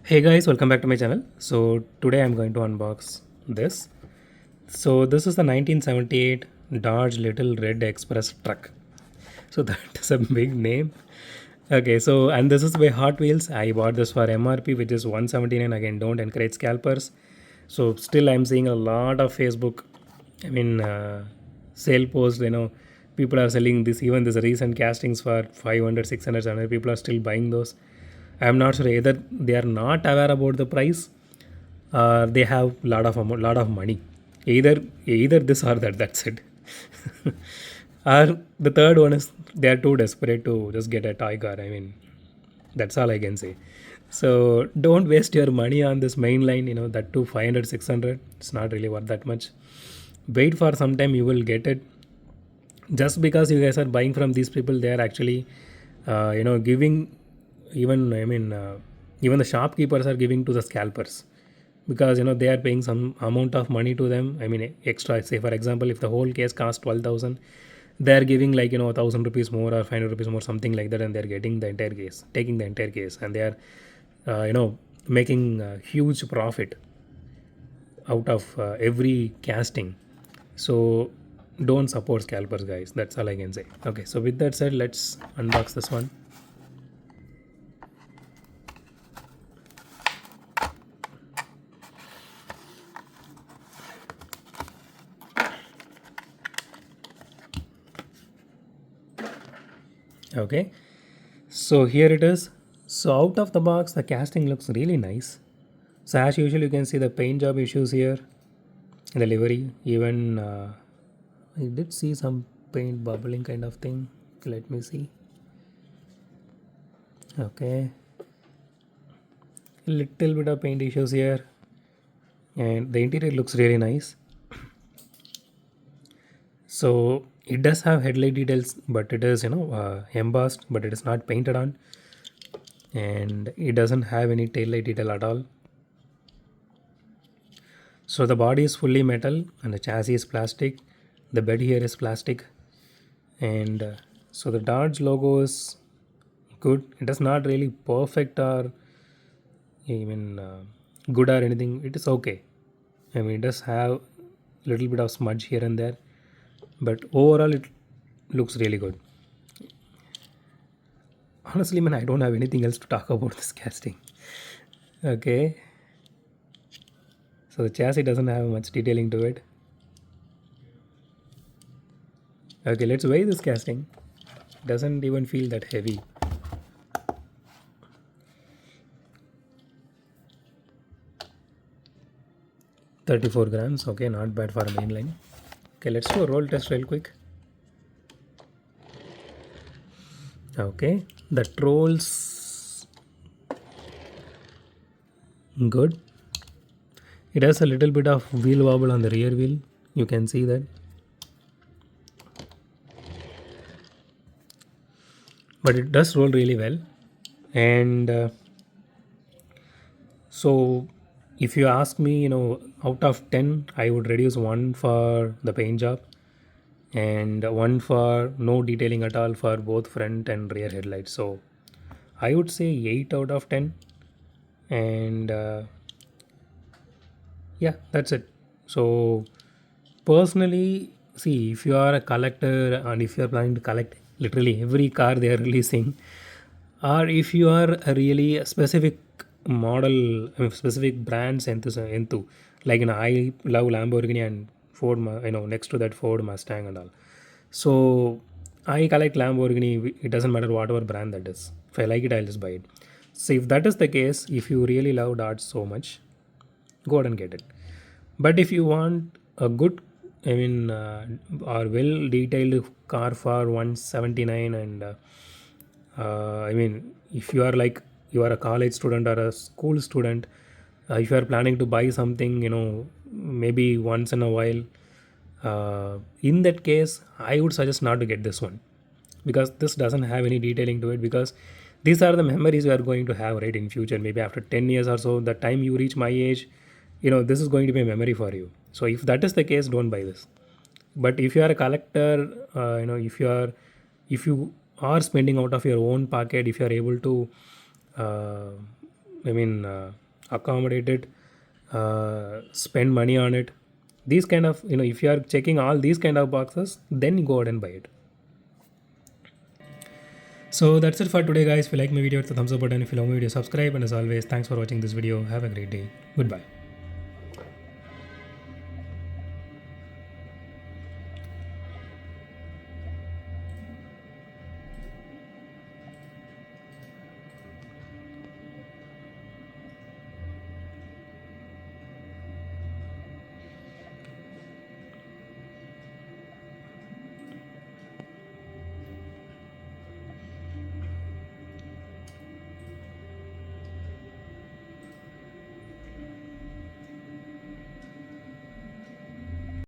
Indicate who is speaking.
Speaker 1: Hey guys, welcome back to my channel. So today I'm going to unbox this. So this is the 1978 Dodge Little Red Express truck. So that is a big name. Okay, so and this is by Hot Wheels. I bought this for MRP, which is 179. Again, don't encourage scalpers. So still I'm seeing a lot of Facebook, I mean, sale posts. People are selling this. Even this recent castings for 500, 600, 700. People are still buying those. I'm not sure either they are not aware about the price, or they have lot of money. Either this or that. That's it. Or the third one is they are too desperate to just get a toy car. I mean, that's all I can say. So don't waste your money on this main line. That too 500, 600. It's not really worth that much. Wait for some time. You will get it. Just because you guys are buying from these people, they are actually, giving even even the shopkeepers are giving to the scalpers, because they are paying some amount of money to them. I mean, extra. Say for example, if the whole case costs 12,000, they are giving like 1,000 rupees more or 500 rupees more, something like that, and they are getting the entire case, taking the entire case, and they are making a huge profit out of every casting. So don't support scalpers, guys. That's all I can say. Okay, so with that said, let's unbox this one. Okay, so here it is. So out of the box, the casting looks really nice. So as usual, you can see the paint job issues here in the livery. Even I did see some paint bubbling kind of thing. Let me see. Okay, a little bit of paint issues here, and the interior looks really nice. So it does have headlight details, but it is embossed, but it is not painted on, and it doesn't have any tail light detail at all. So the body is fully metal and the chassis is plastic. The bed here is plastic, and so the Dodge logo is good. It is not really perfect or even good or anything. It is okay. I mean, it does have little bit of smudge here and there, but overall it looks really good. Honestly, man, I don't have anything else to talk about this casting. Okay, so the chassis doesn't have much detailing to it. Okay, let's weigh this casting. Doesn't even feel that heavy. 34 grams. Okay, not bad for a mainline. Okay, let's do a roll test real quick. Okay, that rolls good. It has a little bit of wheel wobble on the rear wheel. You can see that. But it does roll really well. And so if you ask me, out of 10, I would reduce 1 for the paint job and 1 for no detailing at all for both front and rear headlights. So I would say 8 out of 10. And yeah, that's it. So personally, see, if you are a collector and if you are planning to collect literally every car they are releasing, or if you are a really specific model, I mean, specific brands into like I love Lamborghini and Ford, next to that Ford Mustang and all. So I collect Lamborghini. It doesn't matter whatever brand that is. If I like it, I'll just buy it. So if that is the case, if you really love Dodge so much, go ahead and get it. But if you want a good, I mean, or well detailed car for 179, and I mean, if you are like you are a college student or a school student, if you are planning to buy something, maybe once in a while, in that case, I would suggest not to get this one, because this doesn't have any detailing to it, because these are the memories you are going to have right in future, maybe after 10 years or so. The time you reach my age, this is going to be a memory for you. So if that is the case, don't buy this. But if you are a collector, if you are spending out of your own pocket, if you are able to uh, I mean, accommodate it, spend money on it. These kind of, if you are checking all these kind of boxes, then you go out and buy it. So that's it for today, guys. If you like my video, hit the thumbs up button. If you love my video, subscribe. And as always, thanks for watching this video. Have a great day. Goodbye.